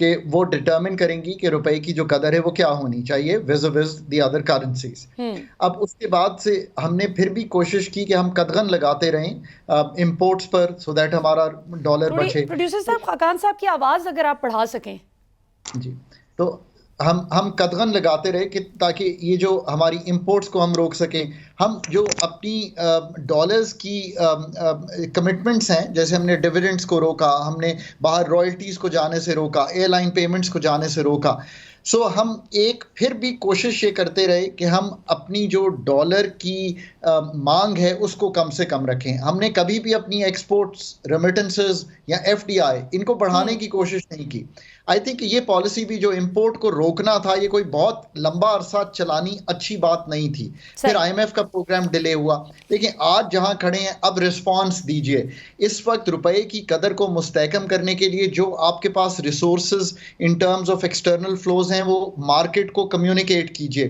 کہ وہ ڈٹرمن کریں گی کہ روپے کی جو قدر ہے وہ کیا ہونی چاہیے وز دی ادر کرنسیز. اب اس کے بعد سے ہم نے پھر بھی کوشش کی کہ ہم قدغن لگاتے رہیں امپورٹس پر سو دیٹ ہمارا ڈالر بچے. پروڈیوسر صاحب خاقان صاحب کی آواز اگر آپ بڑھا سکیں. جی تو ہم قدغن لگاتے رہے کہ تاکہ یہ جو ہماری امپورٹس کو ہم روک سکیں. ہم جو اپنی ڈالرز کی کمٹمنٹس ہیں جیسے ہم نے ڈیویڈنڈس کو روکا, ہم نے باہر رائلٹیز کو جانے سے روکا, ایئر لائن پیمنٹس کو جانے سے روکا. سو ہم ایک پھر بھی کوشش یہ کرتے رہے کہ ہم اپنی جو ڈالر کی مانگ ہے اس کو کم سے کم رکھیں. ہم نے کبھی بھی اپنی ایکسپورٹس, ریمیٹنسز یا FDI ان کو بڑھانے کی کوشش نہیں کی. آئی تھنک یہ پالیسی بھی جو امپورٹ کو روکنا تھا یہ کوئی بہت لمبا عرصہ چلانی اچھی بات نہیں تھی. پھر IMF کا پروگرام ڈیلے ہوا. لیکن آج جہاں کھڑے ہیں اب رسپانس دیجئے. اس وقت روپے کی قدر کو مستحکم کرنے کے لیے جو آپ کے پاس resources in terms of external flows ہیں وہ مارکیٹ کو کمیونیکیٹ کیجئے.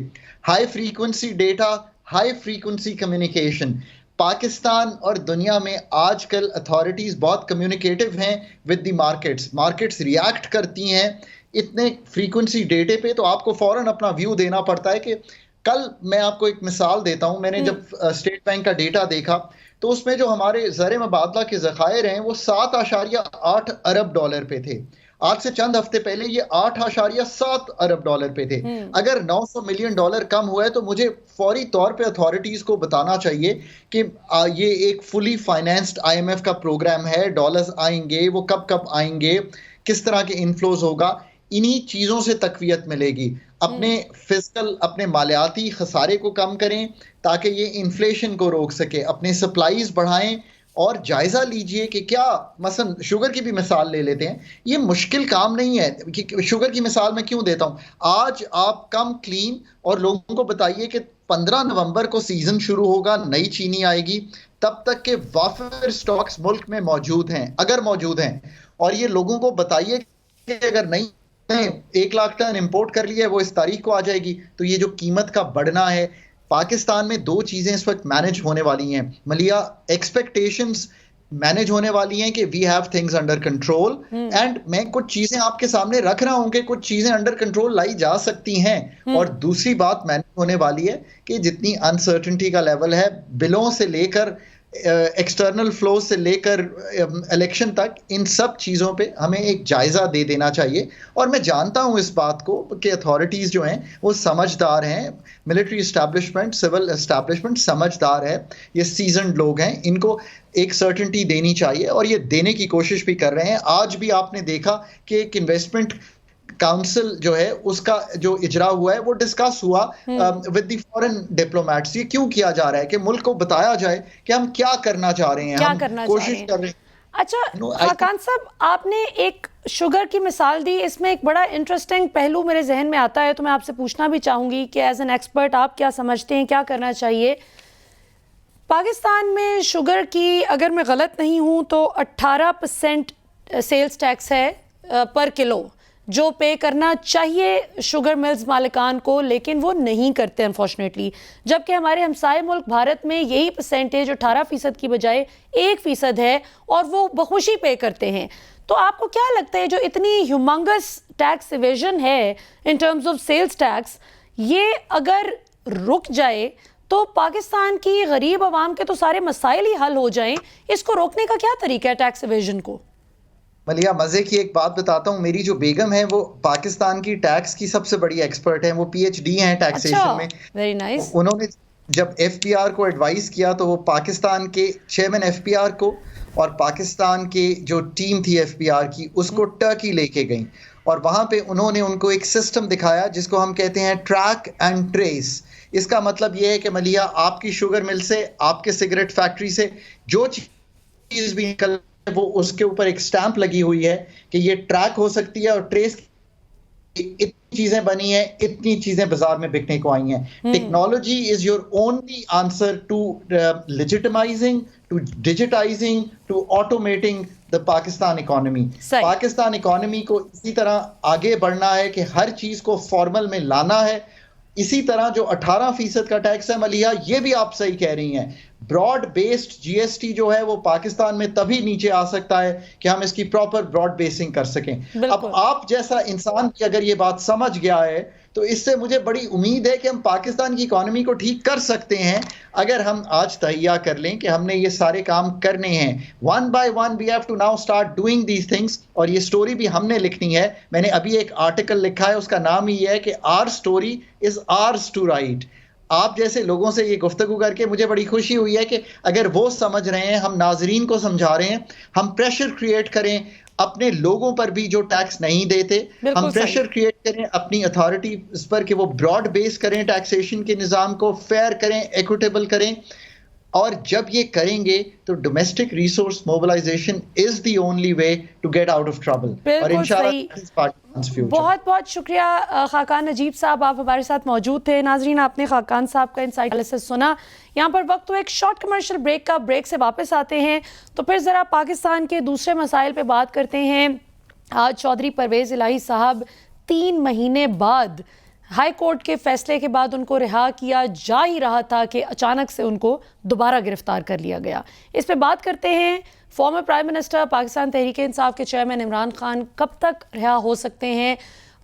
High frequency data, high frequency communication. Pakistan اور دنیا میں آج کل اتھارٹیز بہت کمیونیکیٹو ہیں ود دی مارکیٹس ریاکٹ کرتی ہیں اتنے فریکوینسی ڈیٹے پہ, تو آپ کو فوراً اپنا ویو دینا پڑتا ہے. کہ کل میں آپ کو ایک مثال دیتا ہوں, میں نے جب اسٹیٹ بینک کا ڈیٹا دیکھا تو اس میں جو ہمارے زر مبادلہ کے ذخائر ہیں وہ 7.8 ارب ڈالر پہ تھے. آج سے چند ہفتے پہلے یہ 8.7 ارب ڈالر پہ تھے. اگر $900 ملین کم ہوا ہے تو مجھے فوری طور پہ اتھارٹیز کو بتانا چاہیے کہ یہ ایک فلی فائنینسڈ IMF کا پروگرام ہے, ڈالرز آئیں گے, وہ کب آئیں گے, کس طرح کے انفلوز ہوگا. انہی چیزوں سے تقویت ملے گی. اپنے فزیکل, اپنے مالیاتی خسارے کو کم کریں تاکہ یہ انفلیشن کو روک سکے. اپنے سپلائیز بڑھائیں اور جائزہ لیجئے کہ کیا, مثلا شوگر کی بھی مثال لے لیتے ہیں, یہ مشکل کام نہیں ہے. شوگر کی مثال میں کیوں دیتا ہوں, آج آپ کم کلین اور لوگوں کو بتائیے کہ 15 نومبر کو سیزن شروع ہوگا, نئی چینی آئے گی, تب تک کہ وافر سٹاکس ملک میں موجود ہیں, اگر موجود ہیں, اور یہ لوگوں کو بتائیے کہ اگر نہیں 1 لاکھ ٹن امپورٹ کر لیا ہے وہ اس تاریخ کو آ جائے گی. تو یہ جو قیمت کا بڑھنا ہے, پاکستان میں 2 چیزیں اس وقت مینج ہونے والی ہیں ملیا. ایکسپیکٹیشنز مینج ہونے والی ہیں کہ we have things under control, and میں کچھ چیزیں آپ کے سامنے رکھ رہا ہوں کہ کچھ چیزیں انڈر کنٹرول لائی جا سکتی ہیں. اور دوسری بات مینج ہونے والی ہے کہ جتنی انسرٹنٹی کا لیول ہے, بلوں سے لے کر ایکسٹرنل فلو سے لے کر الیکشن تک, ان سب چیزوں پہ ہمیں ایک جائزہ دے دینا چاہیے. اور میں جانتا ہوں اس بات کو کہ اتھارٹیز جو ہیں وہ سمجھدار ہیں, ملٹری اسٹیبلشمنٹ, سول اسٹیبلشمنٹ سمجھدار ہے, یہ سیزنڈ لوگ ہیں, ان کو ایک سرٹنٹی دینی چاہیے اور یہ دینے کی کوشش بھی کر رہے ہیں. آج بھی آپ نے دیکھا کہ ایک انویسٹمنٹ کاؤنسل جو ہے اس کا جو اجرا ہوا ہے وہ ڈسکس ہوا ود دی فورن ڈپلومیٹس. یہ کیوں کیا جا رہا ہے کہ ملک کو بتایا جائے کہ ہم کیا کرنا چاہ رہے ہیں, ہم کوشش کر رہے ہیں. اچھا خاقان صاحب, آپ نے ایک شوگر کی مثال دی, اس میں ایک بڑا انٹرسٹنگ پہلو میرے ذہن میں آتا ہے, تو میں آپ سے پوچھنا بھی چاہوں گی کہ ایز این ایکسپرٹ آپ کیا سمجھتے ہیں کیا کرنا چاہیے. پاکستان میں شوگر کی اگر میں غلط نہیں ہوں تو 18% سیلز ٹیکس ہے پر کلو جو پے کرنا چاہیے شوگر ملز مالکان کو, لیکن وہ نہیں کرتے انفارچونیٹلی. جبکہ ہمارے ہمسائے ملک بھارت میں یہی پرسنٹیج 18% کی بجائے 1% ہے اور وہ بخوشی پے کرتے ہیں. تو آپ کو کیا لگتا ہے جو اتنی ہیومنگس ٹیکس ایویژن ہے in terms of sales tax, یہ اگر رک جائے تو پاکستان کی غریب عوام کے تو سارے مسائل ہی حل ہو جائیں. اس کو روکنے کا کیا طریقہ ہے ٹیکس ایویژن کو؟ ملیا مزے کی ایک بات بتاتا ہوں, میری جو بیگم ہے وہ پاکستان کی ٹیکس کی سب سے بڑی ایکسپرٹ ہیں, وہ PhD ہیں ٹیکسیشن میں. Very nice. انہوں نے جب FPR کو ایڈوائز کیا تو وہ پاکستان کے چیئرمین FPR کو اور پاکستان کے جو ٹیم تھی FPR کی اس کو ٹرکی لے کے گئیں, اور وہاں پہ انہوں نے ان کو ایک سسٹم دکھایا جس کو ہم کہتے ہیں ٹریک اینڈ ٹریس. اس کا مطلب یہ ہے کہ ملیا آپ کی شوگر مل سے, آپ کے سگریٹ فیکٹری سے جو چیز بھی نکل وہ اس کے اوپر ایک سٹیمپ لگی ہوئی ہے کہ یہ ٹریک ہو سکتی ہے اور ٹریس اتنی چیزیں بنی ہیں, اتنی چیزیں بازار میں بکنے کو آئی ہیں. Technology is your only answer to legitimising, to digitising, to automating the Pakistan economy. Pakistan economy کو اسی طرح آگے بڑھنا ہے کہ ہر چیز کو فارمل میں لانا ہے. اسی طرح جو 18% کا ٹیکس ہے ملیحہ, یہ بھی آپ صحیح کہہ رہی ہیں, براڈ بیسڈ جی ایس ٹی جو ہے وہ پاکستان میں تبھی نیچے آ سکتا ہے کہ ہم اس کی پراپر براڈ بیسنگ کر سکیں. اب آپ جیسا انسان کی اگر یہ بات سمجھ گیا ہے تو اس سے مجھے بڑی امید ہے کہ ہم پاکستان کی اکانومی کو ٹھیک کر سکتے ہیں اگر ہم آج تہیہ کر لیں کہ ہم نے یہ سارے کام کرنے ہیں. One by one we have to now start doing these things. اور یہ سٹوری بھی ہم نے لکھنی ہے. میں نے ابھی ایک آرٹیکل لکھا ہے, اس کا نام ہی ہے کہ آر سٹوری از آرز ٹو رائٹ. آپ جیسے لوگوں سے یہ گفتگو کر کے مجھے بڑی خوشی ہوئی ہے کہ اگر وہ سمجھ رہے ہیں, ہم ناظرین کو سمجھا رہے ہیں, ہم پریشر کریٹ کریں اپنے لوگوں پر بھی جو ٹیکس نہیں دیتے, ہم پریشر کریٹ کریں اپنی اتھارٹی اس پر کہ وہ براڈ بیس کریں ٹیکسیشن کے نظام کو, فیئر کریں, ایکوٹیبل کریں. اور جب یہ کریں گے تو domestic resource mobilization is the only way to get out of trouble. اور انشاءاللہ بہت بہت شکریہ خاقان نجیب صاحب, آپ ہمارے ساتھ موجود تھے. ناظرین, آپ نے خاقان صاحب کا انسائٹ انالیسس سنا. یہاں پر وقت تو ایک شارٹ کمرشل بریک کا, بریک سے واپس آتے ہیں تو پھر ذرا پاکستان کے دوسرے مسائل پہ بات کرتے ہیں. آج چودھری پرویز الہی صاحب 3 مہینے بعد ہائی کورٹ کے فیصلے کے بعد ان کو رہا کیا جا ہی رہا تھا کہ اچانک سے ان کو دوبارہ گرفتار کر لیا گیا. اس پہ بات کرتے ہیں. Farmer prime minister Pakistan Tehreek Insaf کے چیئرمین عمران خان کب تک رہا ہو سکتے ہیں؟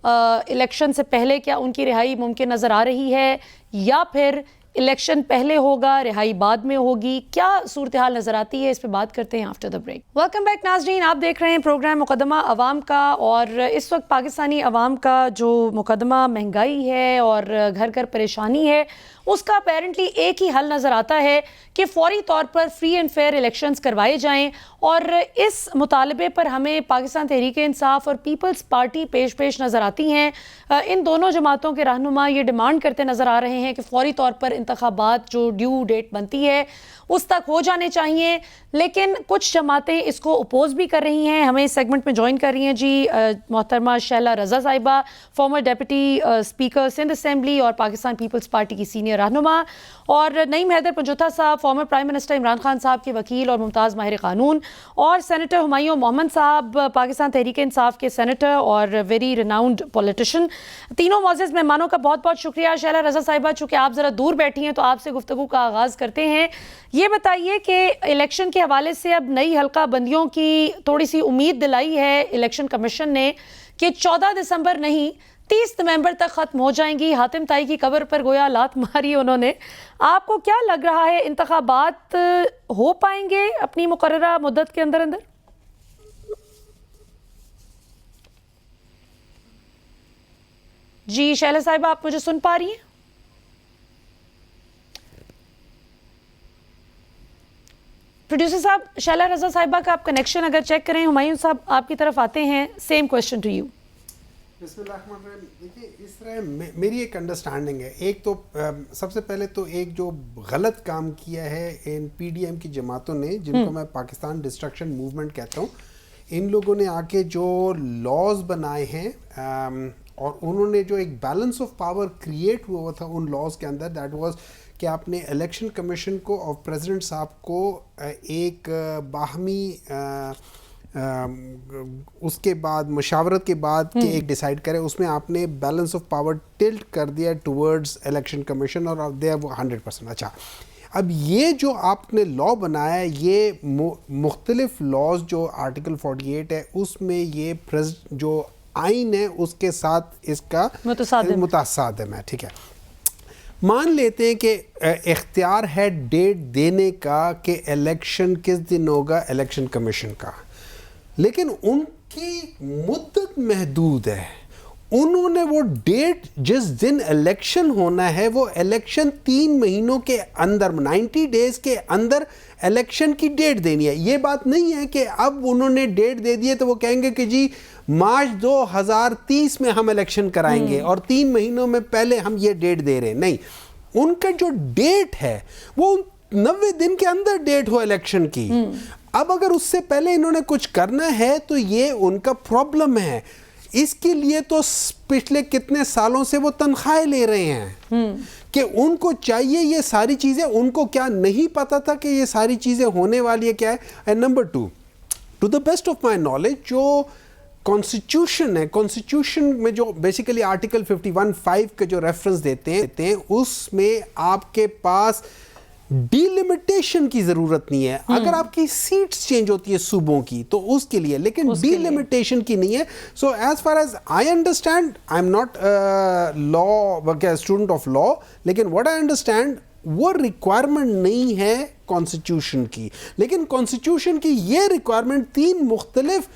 الیکشن سے پہلے کیا ان کی رہائی ممکن نظر آ رہی ہے, یا پھر الیکشن پہلے ہوگا رہائی بعد میں ہوگی؟ کیا صورتحال نظر آتی ہے؟ اس پہ بات کرتے ہیں after the break. Welcome back ناظرین, آپ دیکھ رہے ہیں پروگرام مقدمہ عوام کا. اور اس وقت پاکستانی عوام کا جو مقدمہ مہنگائی ہے اور گھر گھر پریشانی ہے, اس کا اپیرنٹلی ایک ہی حل نظر آتا ہے کہ فوری طور پر فری اینڈ فیئر الیکشنز کروائے جائیں. اور اس مطالبے پر ہمیں پاکستان تحریک انصاف اور پیپلز پارٹی پیش نظر آتی ہیں. ان دونوں جماعتوں کے رہنما یہ ڈیمانڈ کرتے نظر آ رہے ہیں کہ فوری طور پر انتخابات جو ڈیو ڈیٹ بنتی ہے اس تک ہو جانے چاہیے. لیکن کچھ جماعتیں اس کو اپوز بھی کر رہی ہیں. ہمیں اس سیگمنٹ میں جوائن کر رہی ہیں جی محترمہ شیلا رضا صاحبہ, former deputy speaker Sindh assembly اور پاکستان پیپلز پارٹی کی سینئر رہنما, اور نعیم حیدر پنجوتھا صاحب, former prime minister Imran Khan صاحب کے وکیل اور ممتاز ماہر قانون, اور سینیٹر ہمایوں محمد صاحب, پاکستان تحریک انصاف کے سینیٹر اور ویری ریناؤنڈ پولیٹیشین. تینوں معزز مہمانوں کا بہت بہت شکریہ. شیلا رضا صاحبہ, چونکہ آپ ذرا دور بیٹھی ہیں تو آپ سے گفتگو کا آغاز کرتے ہیں. یہ بتائیے کہ الیکشن کے حوالے سے اب نئی حلقہ بندیوں کی تھوڑی سی امید دلائی ہے الیکشن کمیشن نے کہ 14 دسمبر نہیں 30 نومبر تک ختم ہو جائیں گی. حاتم طائی کی قبر پر گویا لات ماری انہوں نے. آپ کو کیا لگ رہا ہے, انتخابات ہو پائیں گے اپنی مقررہ مدت کے اندر اندر؟ جی شیلا صاحبہ, آپ مجھے سن پا رہی ہیں؟ پروڈیوسر صاحب, شیلا رضا صاحبہ کا آپ کنیکشن اگر چیک کریں. ہمایوں صاحب آپ کی طرف آتے ہیں, سیم کویسچن ٹو یو. بسم اللہ الرحمن الرحیم. دیکھیے اس طرح میری ایک انڈرسٹینڈنگ ہے. ایک تو سب سے پہلے تو ایک جو غلط کام کیا ہے ان پی ڈی ایم کی جماعتوں نے, جن کو میں پاکستان ڈسٹرکشن موومنٹ کہتا ہوں, ان لوگوں نے آ کے جو لاز بنائے ہیں اور انہوں نے جو ایک بیلنس آف پاور کریٹ ہوا تھا ان لاز کے اندر, دیٹ واز کہ آپ نے الیکشن کمیشن کو اور پریزیڈنٹ صاحب کو ایک باہمی اس کے بعد مشاورت کے بعد کہ ایک ڈیسائیڈ کرے, اس میں آپ نے بیلنس آف پاور ٹلٹ کر دیا ٹورڈز الیکشن کمیشن, اور دے وہ 100%. اچھا, اب یہ جو آپ نے لا بنایا ہے, یہ مختلف لاز جو آرٹیکل 48 ہے اس میں یہ جو آئین ہے اس کے ساتھ اس کا متصادم ہے. ٹھیک ہے, مان لیتے ہیں کہ اختیار ہے ڈیٹ دینے کا کہ الیکشن کس دن ہوگا الیکشن کمیشن کا, لیکن ان کی مدت محدود ہے. انہوں نے وہ ڈیٹ جس دن الیکشن ہونا ہے وہ الیکشن 3 مہینوں کے اندر 90 ڈیز کے اندر الیکشن کی ڈیٹ دینی ہے. یہ بات نہیں ہے کہ اب انہوں نے ڈیٹ دے دی ہے تو وہ کہیں گے کہ جی مارچ 2030 میں ہم الیکشن کرائیں گے اور 3 مہینوں میں پہلے ہم یہ ڈیٹ دے رہے ہیں. نہیں, ان کا جو ڈیٹ ہے وہ 90 دن کے اندر ڈیٹ ہو الیکشن کی. اب اگر اس سے پہلے انہوں نے کچھ کرنا ہے تو یہ ان کا پرابلم ہے. اس کے لیے تو پچھلے کتنے سالوں سے وہ تنخواہیں لے رہے ہیں کہ ان کو چاہیے یہ ساری چیزیں. ان کو کیا نہیں پتا تھا کہ یہ ساری چیزیں ہونے والی ہے کیا ہے؟ And number 2, to the best of my knowledge, جو کانسٹیٹیوشن ہے, کانسٹیٹیوشن میں جو بیسیکلی آرٹیکل 51(5) کا جو ریفرنس دیتے ہیں اس میں آپ کے پاس ڈیلیمیٹیشن کی ضرورت نہیں ہے. اگر آپ کی سیٹس چینج ہوتی ہے صوبوں کی تو اس کے لیے, لیکن ڈیلیمیٹیشن کی نہیں ہے. So as far as I understand, I am not law student of law, لیکن واٹ آئی انڈرسٹینڈ وہ ریکوائرمنٹ نہیں ہے کانسٹیٹیوشن کی, لیکن کانسٹیٹیوشن کی یہ ریکوائرمنٹ 3 مختلف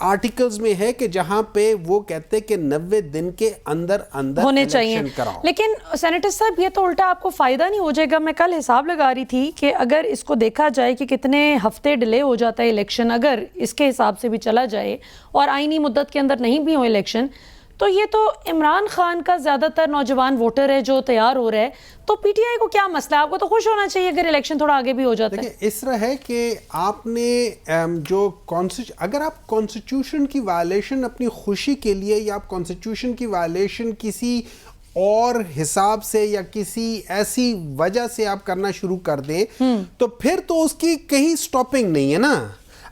آرٹیکلز میں ہے کہ جہاں پہ وہ کہتے ہیں کہ 90 دن کے اندر ہونے چاہیے. کراؤ. لیکن سینیٹر صاحب یہ تو الٹا آپ کو فائدہ نہیں ہو جائے گا. میں کل حساب لگا رہی تھی کہ اگر اس کو دیکھا جائے کہ کتنے ہفتے ڈیلے ہو جاتا ہے الیکشن, اگر اس کے حساب سے بھی چلا جائے اور آئینی مدت کے اندر نہیں بھی ہو الیکشن, تو یہ تو عمران خان کا زیادہ تر نوجوان ووٹر ہے جو تیار ہو رہا ہے. تو پی ٹی آئی کو کیا مسئلہ ہے؟ آپ کو تو خوش ہونا چاہیے اگر الیکشن تھوڑا آگے بھی ہو جاتا ہے. دیکھیں اس طرح ہے کہ آپ نے جو اگر آپ کانسٹیٹیوشن کی وائلیشن اپنی خوشی کے لیے, یا آپ کانسٹیٹیوشن کی وائلیشن کسی اور حساب سے یا کسی ایسی وجہ سے آپ کرنا شروع کر دیں, تو پھر تو اس کی کہیں سٹاپنگ نہیں ہے نا.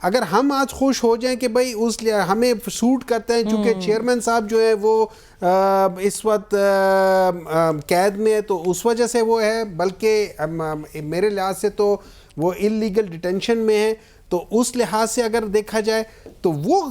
اگر ہم آج خوش ہو جائیں کہ بھائی اس لیے ہمیں سوٹ کرتے ہیں, چونکہ چیئرمین صاحب جو ہے وہ اس وقت قید میں ہے تو اس وجہ سے وہ ہے, بلکہ میرے لحاظ سے تو وہ انلیگل ڈیٹینشن میں ہے, تو اس لحاظ سے اگر دیکھا جائے تو وہ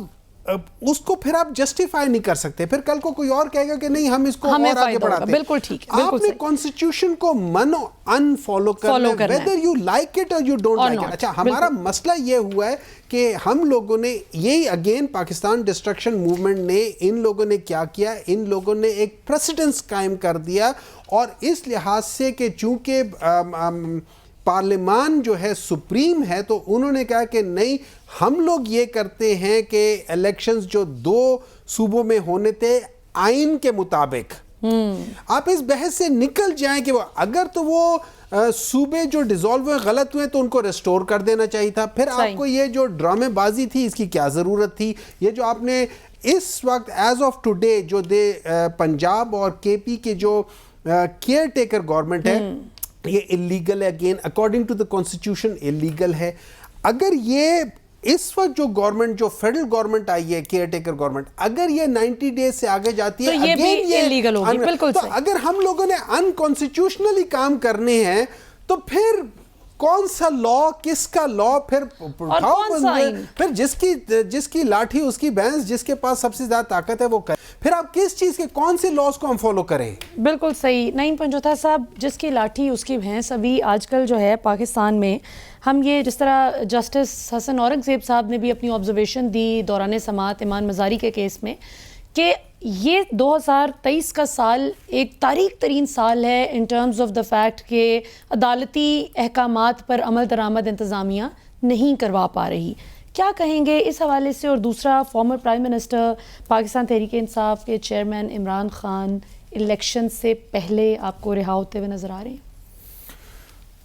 اس کو پھر آپ جسٹیفائی نہیں کر سکتے. پھر کل کو کوئی اور کہے گا کہ نہیں ہم اس کو اور آگے بڑھاتے ہیں. بالکل ٹھیک ہے, آپ نے کانسٹیٹیوشن کو من ان فالو کرنا ہے, whether you like it or you don't like it. اچھا ہمارا مسئلہ یہ ہوا ہے کہ ہم لوگوں نے یہی اگین پاکستان ڈسٹرکشن موومنٹ نے, ان لوگوں نے کیا کیا, ان لوگوں نے ایک پریسیڈنس قائم کر دیا, اور اس لحاظ سے کہ چونکہ پارلیمان جو ہے سپریم ہے, تو انہوں نے کہا کہ نہیں ہم لوگ یہ کرتے ہیں کہ الیکشنز جو 2 صوبوں میں ہونے تھے آئین کے مطابق, آپ اس بحث سے نکل جائیں کہ وہ اگر تو وہ صوبے جو ڈیزالو ہوئے غلط ہوئے تو ان کو ریسٹور کر دینا چاہیے تھا. پھر آپ کو یہ جو ڈرامے بازی تھی اس کی کیا ضرورت تھی؟ یہ جو آپ نے اس وقت ایز آف ٹوڈے جو پنجاب اور کے پی کے جو کیئر ٹیکر گورنمنٹ ہے, یہ انلیگل ہے, again according to the constitution illegal ہے. اگر یہ اس وقت جو گورنمنٹ, جو فیڈرل گورنمنٹ آئی ہے کیئر ٹیکر گورنمنٹ, اگر یہ 90 ڈیز سے آگے جاتی ہے تو یہ بھی انلیگل ہوگی. بالکل تو اگر ہم لوگوں نے انکانسٹیٹیوشنلی کام کرنے ہیں تو پھر کون سا لا, کس کا لا, پھر جس کی لاٹھی اس کی بھینس, جس کے پاس سب سے زیادہ طاقت ہے وہ کرے. پھر آپ کس چیز کے کون سے لاز کو ہم فالو کریں؟ بالکل صحیح. نعیم پنجوتا صاحب, جس کی لاٹھی اس کی بھینس, ابھی آج کل جو ہے پاکستان میں ہم یہ جس طرح جسٹس حسن اورنگ زیب صاحب نے بھی اپنی آبزرویشن دی دوران سماعت ایمان مزاری کے کیس میں, کہ یہ 2023 کا سال ایک تاریک ترین سال ہے in terms of the fact کہ عدالتی احکامات پر عمل درآمد انتظامیہ نہیں کروا پا رہی. کیا کہیں گے اس حوالے سے؟ اور دوسرا, farmer prime minister Pakistan Tehreek Insaf کے چیئرمین عمران خان الیکشن سے پہلے آپ کو رہا ہوتے ہوئے نظر آ رہے ہیں.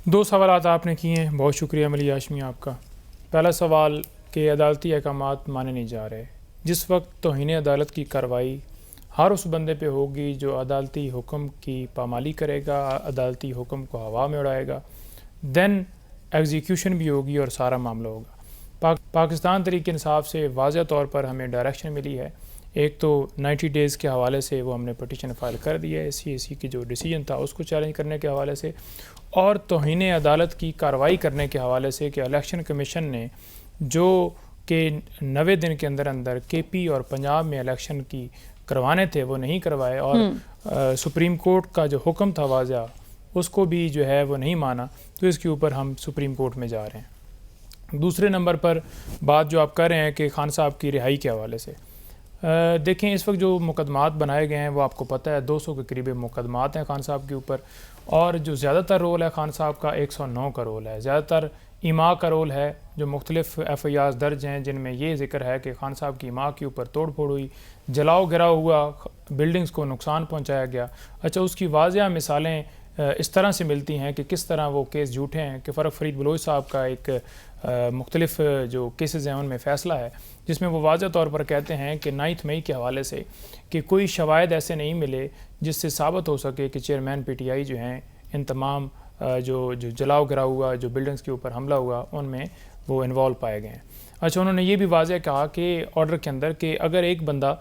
2 سوالات آپ نے کیے ہیں, بہت شکریہ ملیحہ ہاشمی آپ کا. پہلا سوال کہ عدالتی احکامات مانے نہیں جا رہے. جس وقت توہین عدالت کی کارروائی ہر اس بندے پہ ہوگی جو عدالتی حکم کی پامالی کرے گا, عدالتی حکم کو ہوا میں اڑائے گا, دین ایگزیکیوشن بھی ہوگی اور سارا معاملہ ہوگا. پاکستان تحریک انصاف سے واضح طور پر ہمیں ڈائریکشن ملی ہے. ایک تو 90 ڈیز کے حوالے سے وہ ہم نے پٹیشن فائل کر دی ہے, سی کی جو ڈیسیجن تھا اس کو چیلنج کرنے کے حوالے سے, اور توہین عدالت کی کارروائی کرنے کے حوالے سے کہ الیکشن کمیشن نے جو کہ 90 دن کے اندر اندر کے پی اور پنجاب میں الیکشن کی کروانے تھے وہ نہیں کروائے, اور سپریم کورٹ کا جو حکم تھا واضح اس کو بھی جو ہے وہ نہیں مانا. تو اس کے اوپر ہم سپریم کورٹ میں جا رہے ہیں. دوسرے نمبر پر بات جو آپ کر رہے ہیں کہ خان صاحب کی رہائی کے حوالے سے, دیکھیں اس وقت جو مقدمات بنائے گئے ہیں وہ آپ کو پتہ ہے 200 کے قریب مقدمات ہیں خان صاحب کے اوپر, اور جو زیادہ تر رول ہے خان صاحب کا 109 کا رول ہے. زیادہ تر ایما کا رول ہے, جو مختلف ایف آئی آرز درج ہیں جن میں یہ ذکر ہے کہ خان صاحب کی ایما کے اوپر توڑ پھوڑ ہوئی, جلاؤ گراؤ ہوا, بلڈنگز کو نقصان پہنچایا گیا. اچھا, اس کی واضح مثالیں اس طرح سے ملتی ہیں کہ کس طرح وہ کیس جھوٹے ہیں, کہ فرق فرید بلوچ صاحب کا ایک مختلف جو کیسز ہیں ان میں فیصلہ ہے جس میں وہ واضح طور پر کہتے ہیں کہ 9 مئی کے حوالے سے کہ کوئی شواہد ایسے نہیں ملے جس سے ثابت ہو سکے کہ چیئرمین پی ٹی آئی جو ہیں ان تمام جو جلاؤ گراؤ ہوا, جو بلڈنگز کے اوپر حملہ ہوا, ان میں وہ انوالو پائے گئے ہیں. اچھا, انہوں نے یہ بھی واضح کہا کہ آرڈر کے اندر کہ اگر ایک بندہ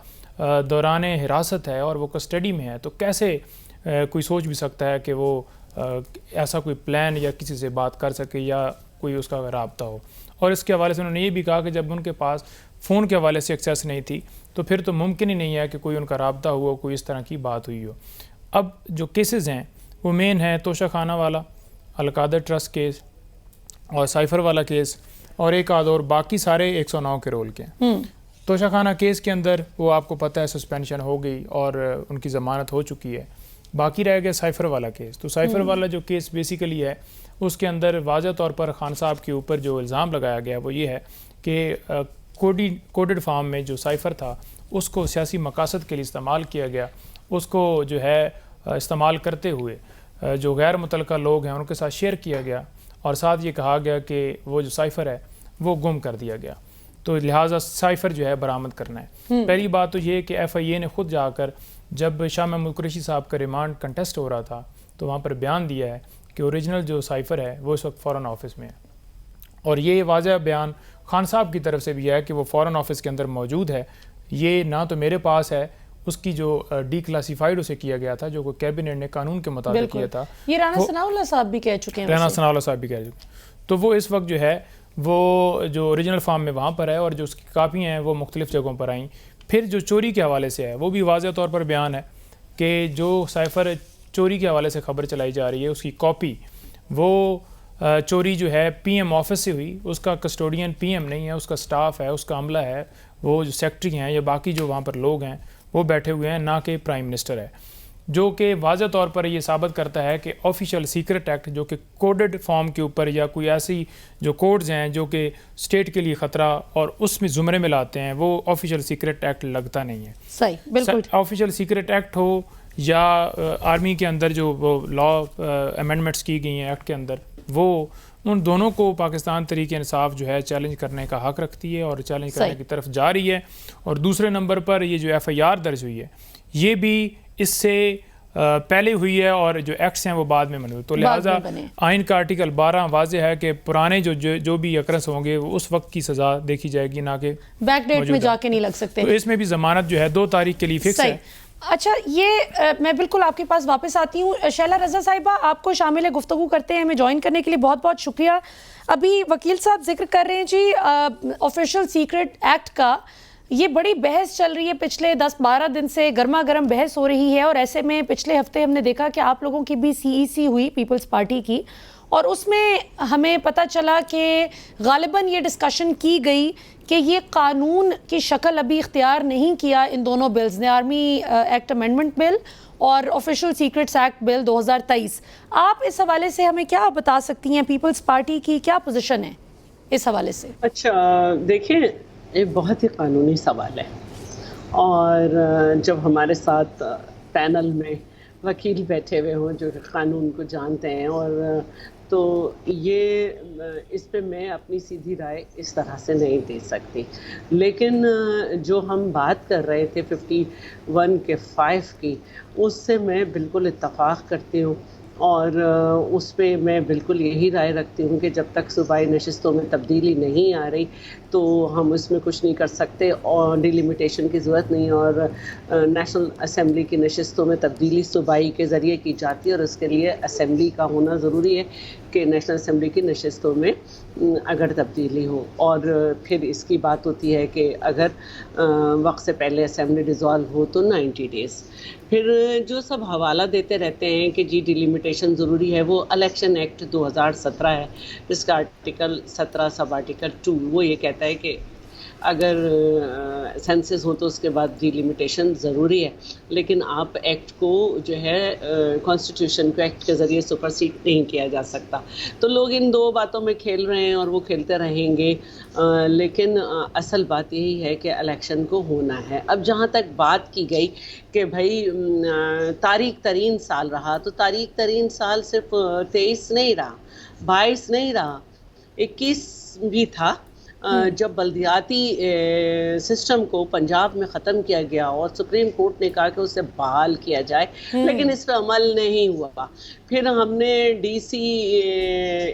دوران حراست ہے اور وہ کسٹڈی میں ہے تو کیسے کوئی سوچ بھی سکتا ہے کہ وہ ایسا کوئی پلان یا کسی سے بات کر سکے یا کوئی اس کا رابطہ ہو. اور اس کے حوالے سے انہوں نے یہ بھی کہا کہ جب ان کے پاس فون کے حوالے سے ایکسیس نہیں تھی تو پھر تو ممکن ہی نہیں ہے کہ کوئی ان کا رابطہ ہوا, کوئی اس طرح کی بات ہوئی ہو. اب جو کیسز ہیں وہ مین ہیں توشہ خانہ والا, القادر ٹرسٹ کیس اور سائفر والا کیس اور ایک آدھ اور, باقی سارے 109 کے رول کے ہیں. توشہ خانہ کیس کے اندر وہ آپ کو پتہ ہے سسپینشن ہو گئی اور ان کی ضمانت ہو چکی ہے. باقی رہ گیا سائفر والا کیس. تو سائفر والا جو کیس بیسیکلی ہے اس کے اندر واضح طور پر خان صاحب کے اوپر جو الزام لگایا گیا وہ یہ ہے کہ کوڈڈ فارم میں جو سائفر تھا اس کو سیاسی مقاصد کے لیے استعمال کیا گیا. اس کو جو ہے استعمال کرتے ہوئے جو غیر متعلقہ لوگ ہیں ان کے ساتھ شیئر کیا گیا اور ساتھ یہ کہا گیا کہ وہ جو سائفر ہے وہ گم کر دیا گیا. تو لہٰذا سائفر جو ہے برآمد کرنا ہے. پہلی بات تو یہ کہ ایف آئی اے نے خود جا کر جب شاہ محمود قریشی صاحب کا ریمانڈ کنٹیسٹ ہو رہا تھا تو وہاں پر بیان دیا ہے کہ اوریجنل جو سائفر ہے وہ اس وقت فارن آفس میں ہے. اور یہ واضح بیان خان صاحب کی طرف سے بھی ہے کہ وہ فارن آفس کے اندر موجود ہے. یہ نہ تو میرے پاس ہے, اس کی جو ڈی کلاسیفائڈ اسے کیا گیا تھا جو کہ کیبنٹ نے قانون کے مطابق کیا تھا. یہ رانا ثناء اللہ صاحب بھی کہہ چکے ہیں. رانا ثناء اللہ صاحب بھی کہہ چکے ہیں. تو وہ اس وقت جو ہے وہ جو اوریجنل فارم میں وہاں پر ہے اور جو اس کی کاپیاں ہیں وہ مختلف جگہوں پر آئیں. پھر جو چوری کے حوالے سے ہے وہ بھی واضح طور پر بیان ہے کہ جو سائفر چوری کے حوالے سے خبر چلائی جا رہی ہے اس کی کاپی وہ چوری جو ہے پی ایم آفس سے ہوئی. اس کا کسٹوڈین پی ایم نہیں ہے, اس کا سٹاف ہے, اس کا عملہ ہے, وہ جو سیکٹری ہیں یا باقی جو وہاں پر لوگ ہیں وہ بیٹھے ہوئے ہیں, نہ کہ پرائم منسٹر ہے. جو کہ واضح طور پر یہ ثابت کرتا ہے کہ آفیشیل سیکرٹ ایکٹ جو کہ کوڈڈ فارم کے اوپر یا کوئی ایسی جو کوڈز ہیں جو کہ اسٹیٹ کے لیے خطرہ اور اس میں زمرے میں لاتے ہیں وہ آفیشیل سیکرٹ ایکٹ لگتا نہیں ہے. صحیح, بالکل. آفیشیل سیکرٹ ایکٹ ہو یا آرمی کے اندر جو وہ لا امینڈمنٹس کی گئی ہیں ایکٹ کے اندر, وہ ان دونوں کو پاکستان تحریک انصاف جو ہے چیلنج کرنے کا حق رکھتی ہے اور چیلنج کرنے کی طرف جا رہی ہے. اور دوسرے نمبر پر یہ جو ایف آئی آر درج ہوئی ہے یہ بھی اس سے پہلے ہوئی ہے اور جو ایکٹس ہیں وہ بعد میں بنے. تو لہٰذا آئین کا آرٹیکل 12 واضح ہے کہ پرانے جو بھی اکرنس ہوں گے وہ اس وقت کی سزا دیکھی جائے گی, نہ کہ بیک ڈیٹ میں جا کے نہیں لگ سکتے. تو اس میں بھی ضمانت جو ہے 2 تاریخ کے لیے فکس ہے. اچھا, یہ میں بالکل آپ کے پاس واپس آتی ہوں. شیلا رضا صاحبہ, آپ کو شامل گفتگو کرتے ہیں, ہمیں جوائن کرنے کے لیے بہت بہت شکریہ. ابھی وکیل صاحب ذکر کر رہے ہیں جی آفیشیل سیکرٹ ایکٹ کا, یہ بڑی بحث چل رہی ہے پچھلے 10-12 دن سے, گرما گرم بحث ہو رہی ہے. اور ایسے میں پچھلے ہفتے ہم نے دیکھا کہ آپ لوگوں کی بھی سی ای سی ہوئی پیپلز پارٹی کی, اور اس میں ہمیں پتہ چلا کہ غالباً یہ ڈسکشن کی گئی کہ یہ قانون کی شکل ابھی اختیار نہیں کیا ان دونوں بلز نے, آرمی ایکٹ امینڈمنٹ بل اور آفیشیل سیکرٹس ایکٹ بل 2023. آپ اس حوالے سے ہمیں کیا بتا سکتی ہیں, پیپلز پارٹی کی کیا پوزیشن ہے اس حوالے سے؟ اچھا دیکھیں, یہ بہت ہی قانونی سوال ہے, اور جب ہمارے ساتھ پینل میں وکیل بیٹھے ہوئے ہوں جو قانون کو جانتے ہیں, اور تو یہ اس پہ میں اپنی سیدھی رائے اس طرح سے نہیں دے سکتی. لیکن جو ہم بات کر رہے تھے 51 کے 5 کی, اس سے میں بالکل اتفاق کرتی ہوں, اور اس پہ میں بالکل یہی رائے رکھتی ہوں کہ جب تک صوبائی نشستوں میں تبدیلی نہیں آ رہی تو ہم اس میں کچھ نہیں کر سکتے, اور ڈیلیمیٹیشن کی ضرورت نہیں, اور نیشنل اسمبلی کی نشستوں میں تبدیلی صوبائی کے ذریعے کی جاتی ہے, اور اس کے لیے اسمبلی کا ہونا ضروری ہے کہ نیشنل اسمبلی کی نشستوں میں اگر تبدیلی ہو. اور پھر اس کی بات ہوتی ہے کہ اگر وقت سے پہلے اسمبلی ڈیزالو ہو تو 90 ڈیز. پھر جو سب حوالہ دیتے رہتے ہیں کہ جی ڈیلیمیٹیشن ضروری ہے, وہ الیکشن ایکٹ 2017 ہے جس کا آرٹیکل 17 سب آرٹیکل 2 وہ یہ کہتا ہے کہ اگر سینسز ہو تو اس کے بعد ڈیلیمیٹیشن ضروری ہے, لیکن آپ ایکٹ کو جو ہے کانسٹیٹیوشن کو ایکٹ کے ذریعے سپرسیڈ نہیں کیا جا سکتا. تو لوگ ان 2 باتوں میں کھیل رہے ہیں اور وہ کھیلتے رہیں گے, لیکن اصل بات یہی ہے کہ الیکشن کو ہونا ہے. اب جہاں تک بات کی گئی کہ بھائی تاریخ ترین سال رہا, تو تاریخ ترین سال صرف 23 نہیں رہا, 22 نہیں رہا, 21 بھی تھا جب بلدیاتی سسٹم کو پنجاب میں ختم کیا گیا اور سپریم کورٹ نے کہا کہ اسے بحال کیا جائے, لیکن اس پہ عمل نہیں ہوا. پھر ہم نے ڈی سی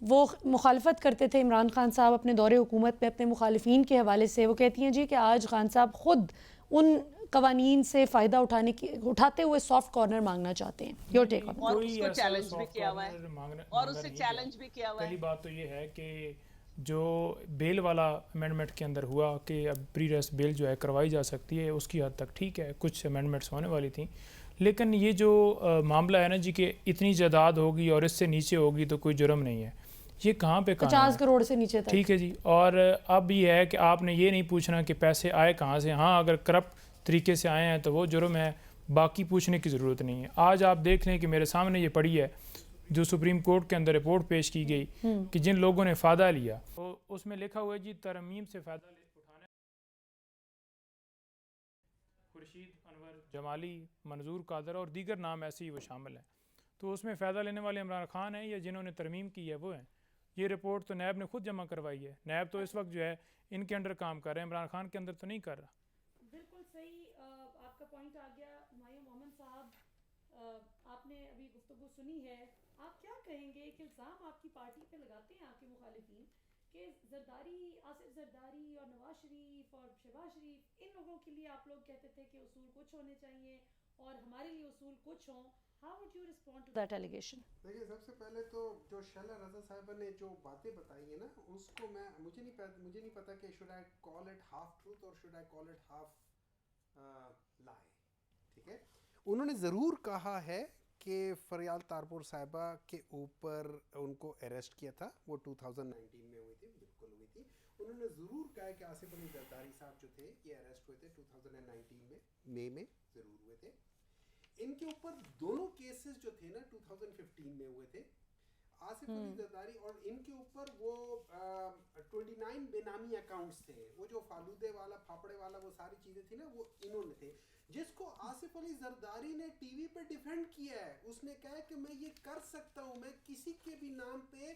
وہ مخالفت کرتے تھے عمران خان صاحب اپنے دور حکومت میں اپنے مخالفین کے حوالے سے. وہ کہتی ہیں جی کہ آج خان صاحب خود ان قوانین سے فائدہ اٹھاتے ہوئے سافٹ کارنر مانگنا چاہتے ہیں. یور ٹیک آن. اور اس کو چیلنج بھی کیا ہوا ہے اور اسے چیلنج بھی کیا ہوا ہے. پہلی بات تو یہ ہے کہ جو بیل والا امینڈمنٹ کے اندر ہوا کہ اب پری ریسٹ بیل جو ہے کروائی جا سکتی ہے, اس کی حد تک ٹھیک ہے, کچھ امینڈمنٹس ہونے والی تھیں, لیکن یہ جو معاملہ ہے نا جی کہ اتنی جائیداد ہوگی اور اس سے نیچے ہوگی تو کوئی جرم نہیں ہے, یہ کہاں پہ 50 کروڑ سے نیچے تک. ٹھیک ہے جی. اور اب یہ ہے کہ آپ نے یہ نہیں پوچھنا کہ پیسے آئے کہاں سے. ہاں اگر کرپٹ طریقے سے آئے ہیں تو وہ جرم ہے, باقی پوچھنے کی ضرورت نہیں ہے. آج آپ دیکھ لیں کہ میرے سامنے یہ پڑی ہے جو سپریم کورٹ کے اندر رپورٹ پیش کی گئی کہ جن لوگوں نے فائدہ لیا, تو اس میں لکھا ہوا ہے جی ترمیم سے فائدہ اٹھانے خورشید انور جمالی, منظور قادر اور دیگر نام ایسے ہی وہ شامل ہیں. تو اس میں فائدہ لینے والے عمران خان ہیں یا جنہوں نے ترمیم کی ہے وہ ہیں. یہ رپورٹ تو نیب نے خود جمع کروائی ہے. نیب تو اس وقت جو ہے ان کے انڈر کام کر رہے ہیں, عمران خان کے اندر تو نہیں کر رہا. بالکل صحیح, آپ کا پوائنٹ آ گیا. ہمایوں مومن صاحب, آپ نے ابھی گفتگو سنی ہے, آپ کیا کہیں گے کہ الزام آپ کی پارٹی پہ لگاتے ہیں آپ کے مخالفین کہ زرداری, آصف زرداری اور نواز شریف اور شہباز شریف, ان لوگوں کے لیے آپ لوگ کہتے تھے کہ اصول کچھ ہونے چاہیے اور ہمارے لیے اصول کچھ ہوں. How would you respond to that allegation? دیکھیں سب سے پہلے تو جو شیلا رضا صاحبہ نے جو باتیں بتائی ہیں نا, اس کو مجھے نہیں پتا کہ should I call it half truth or should I call it half lie. ٹھیک ہے, انہوں نے ضرور کہا ہے کہ فریال تارپور صاحبہ کے اوپر ان کو اریسٹ کیا تھا, وہ 2019 میں ہوئی تھی, بالکل ہوئی تھی. انہوں نے ضرور کہا کہ آصف علی زرداری صاحب جو تھے یہ اریسٹ ہوئے تھے 2019 میں, مئی میں ضرور ہوئے تھے. ان کے اوپر دونوں کیسز جو تھے نا 2015 میں ہوئے تھے, آصف علی زرداری, اور ان کے اوپر وہ 29 بے نامی اکاؤنٹس تھے, وہ جو فالودے والا پھاپڑے والا وہ ساری چیزیں تھی نا وہ انہوں نے تھے, جس کو آصف علی زرداری نے ٹی وی پہ ڈیفینڈ کیا ہے. اس نے کہا کہ میں یہ کر سکتا ہوں, میں کسی کے بھی نام پہ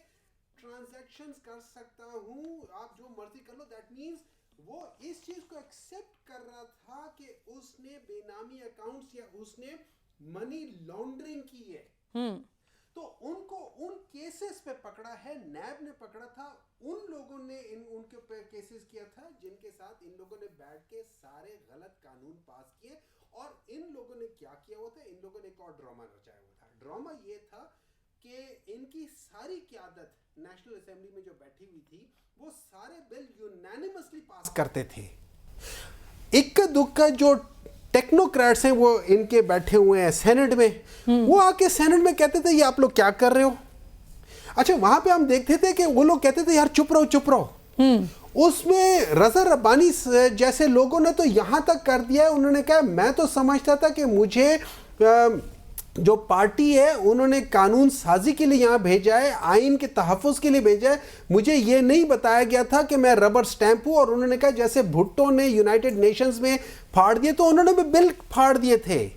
ٹرانزیکشنز کر سکتا ہوں, آپ جو مرضی کر لو. دیٹ مینس وہ اس چیز کو ایکسیپٹ کر رہا تھا کہ اس نے بے نامی اکاؤنٹس یا اس نے منی لانڈرنگ کی ہے. تو ان کو ان کیسز پہ پکڑا ہے, نیب نے پکڑا تھا, ان لوگوں نے ان کے اوپر کیسز کیا تھا جن کے ساتھ ان لوگوں نے بیٹھ کے سارے غلط قانون پاس کیے. اور ان لوگوں نے کیا کیا ہوا تھا, ان لوگوں نے ایک اور ڈرامہ رچایا ہوا تھا. ڈرامہ یہ تھا کہ ان کی ساری قیادت نیشنل اسمبلی میں جو بیٹھی ہوئی تھی وہ سارے بل یونینیمسلی پاس کرتے تھے. اکا دکا جو ٹیکنوکریٹس ہیں وہ ان کے بیٹھے ہوئے ہیں سینٹ میں, وہ آ کے سینٹ میں کہتے تھے یہ آپ لوگ کیا کر رہے ہو. اچھا وہاں پہ ہم دیکھتے تھے کہ وہ لوگ کہتے تھے یار چپ رہو چپ رہو. اس میں رضا ربانی جیسے لوگوں نے تو یہاں تک کر دیا ہے, انہوں نے کہا میں تو سمجھتا تھا کہ مجھے جو پارٹی ہے انہوں نے قانون سازی کے لیے یہاں بھیجا ہے, آئین کے تحفظ کے لیے بھیجا ہے, مجھے یہ نہیں بتایا گیا تھا کہ میں ربر سٹیمپ ہوں. اور انہوں نے کہا جیسے بھٹو نے یونائٹڈ نیشنز میں پھاڑ دیے تو انہوں نے بھی بل پھاڑ دیے تھے.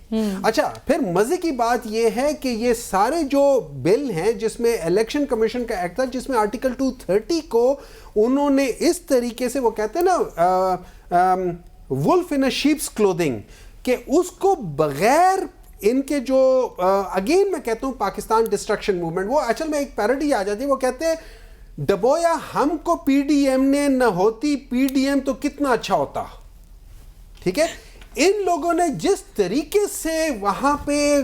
اچھا پھر مزے کی بات یہ ہے کہ یہ سارے جو بل ہیں جس میں الیکشن کمیشن کا ایکٹ تھا, جس میں آرٹیکل 230 کو انہوں نے اس طریقے سے, وہ کہتے ہیں نا وولف ان اے شیپس کلودنگ, کہ اس کو بغیر ان کے جو اگین میں کہتا ہوں پاکستان ڈسٹرکشن موومنٹ, وہ اصل میں ایک پیروڈی آ جاتی ہے, وہ کہتے ہیں ڈبویا ہم کو پی ڈی ایم نے نہ ہوتی پی ڈی ایم تو کتنا اچھا ہوتا. ٹھیک ہے, ان لوگوں نے جس طریقے سے وہاں پہ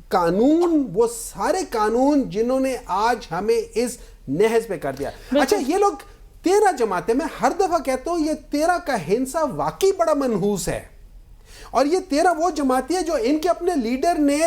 قانون, وہ سارے قانون جنہوں نے آج ہمیں اس نہج پہ کر دیا. اچھا یہ لوگ 13 جماعتیں, میں ہر دفعہ کہتا ہوں یہ 13 کا ہنسا واقعی بڑا منحوس ہے, اور یہ 13 وہ جماعتیں ہیں جو ان کے اپنے لیڈر نے